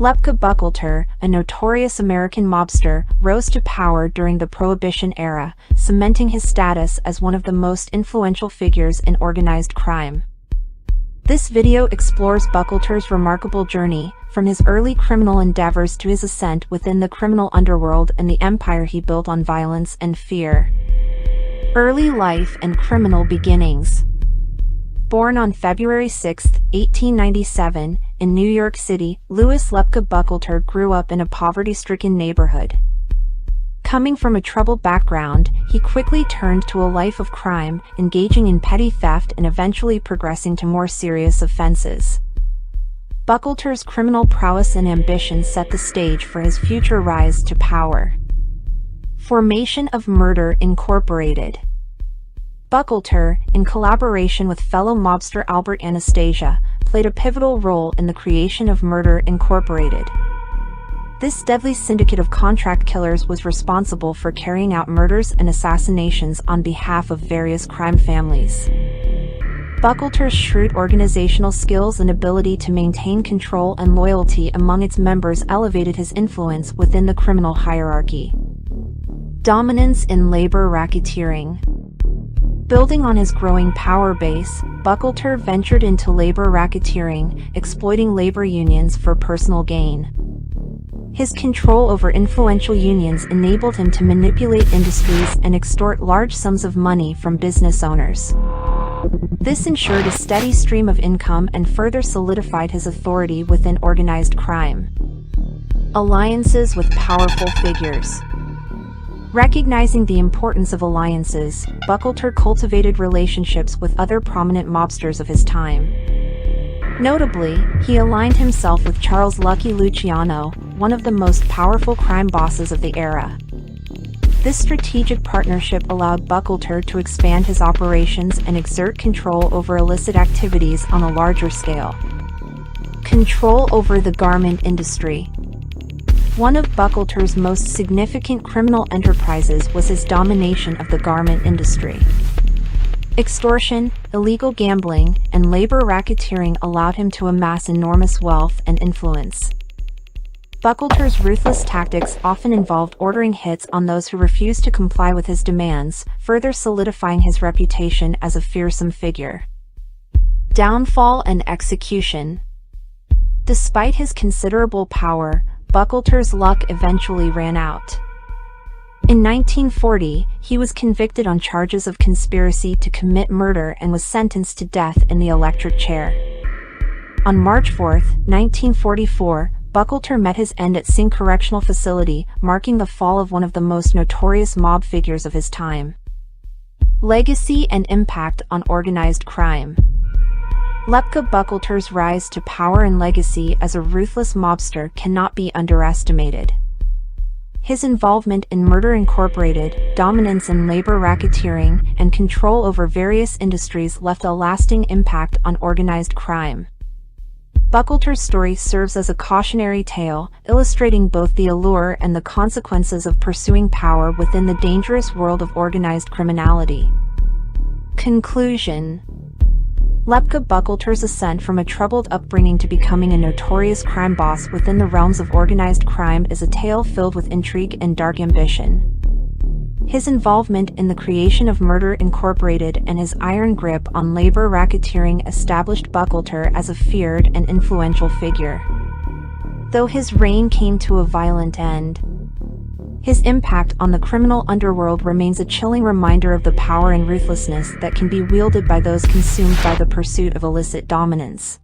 Lepke Buchalter, a notorious American mobster, rose to power during the Prohibition era, cementing his status as one of the most influential figures in organized crime. This video explores Buchalter's remarkable journey, from his early criminal endeavors to his ascent within the criminal underworld and the empire he built on violence and fear. Early life and criminal beginnings. Born on February 6, 1897, in New York City, Louis Lepke Buchalter grew up in a poverty-stricken neighborhood. Coming from a troubled background, he quickly turned to a life of crime, engaging in petty theft and eventually progressing to more serious offenses. Buchalter's criminal prowess and ambition set the stage for his future rise to power. Formation of Murder Incorporated. Buchalter, in collaboration with fellow mobster Albert Anastasia, played a pivotal role in the creation of Murder Incorporated. This deadly syndicate of contract killers was responsible for carrying out murders and assassinations on behalf of various crime families. Buchalter's shrewd organizational skills and ability to maintain control and loyalty among its members elevated his influence within the criminal hierarchy. Dominance in labor racketeering. Building on his growing power base, Buchalter ventured into labor racketeering, exploiting labor unions for personal gain. His control over influential unions enabled him to manipulate industries and extort large sums of money from business owners. This ensured a steady stream of income and further solidified his authority within organized crime. Alliances with powerful figures. Recognizing the importance of alliances, Buchalter cultivated relationships with other prominent mobsters of his time. Notably, he aligned himself with Charles Lucky Luciano, one of the most powerful crime bosses of the era. This strategic partnership allowed Buchalter to expand his operations and exert control over illicit activities on a larger scale. Control over the garment industry. One of Buchalter's most significant criminal enterprises was his domination of the garment industry. Extortion, illegal gambling, and labor racketeering allowed him to amass enormous wealth and influence. Buchalter's ruthless tactics often involved ordering hits on those who refused to comply with his demands, further solidifying his reputation as a fearsome figure. Downfall and execution. Despite his considerable power, Buchalter's luck eventually ran out. In 1940, he was convicted on charges of conspiracy to commit murder and was sentenced to death in the electric chair. On March 4, 1944, Buchalter met his end at Sing Correctional Facility, marking the fall of one of the most notorious mob figures of his time. Legacy and impact on organized crime. Lepke Buchalter's rise to power and legacy as a ruthless mobster cannot be underestimated. His involvement in Murder Incorporated, dominance in labor racketeering, and control over various industries left a lasting impact on organized crime. Buchalter's story serves as a cautionary tale, illustrating both the allure and the consequences of pursuing power within the dangerous world of organized criminality. Conclusion. Lepke Buchalter's ascent from a troubled upbringing to becoming a notorious crime boss within the realms of organized crime is a tale filled with intrigue and dark ambition. His involvement in the creation of Murder Incorporated and his iron grip on labor racketeering established Buchalter as a feared and influential figure. Though his reign came to a violent end, his impact on the criminal underworld remains a chilling reminder of the power and ruthlessness that can be wielded by those consumed by the pursuit of illicit dominance.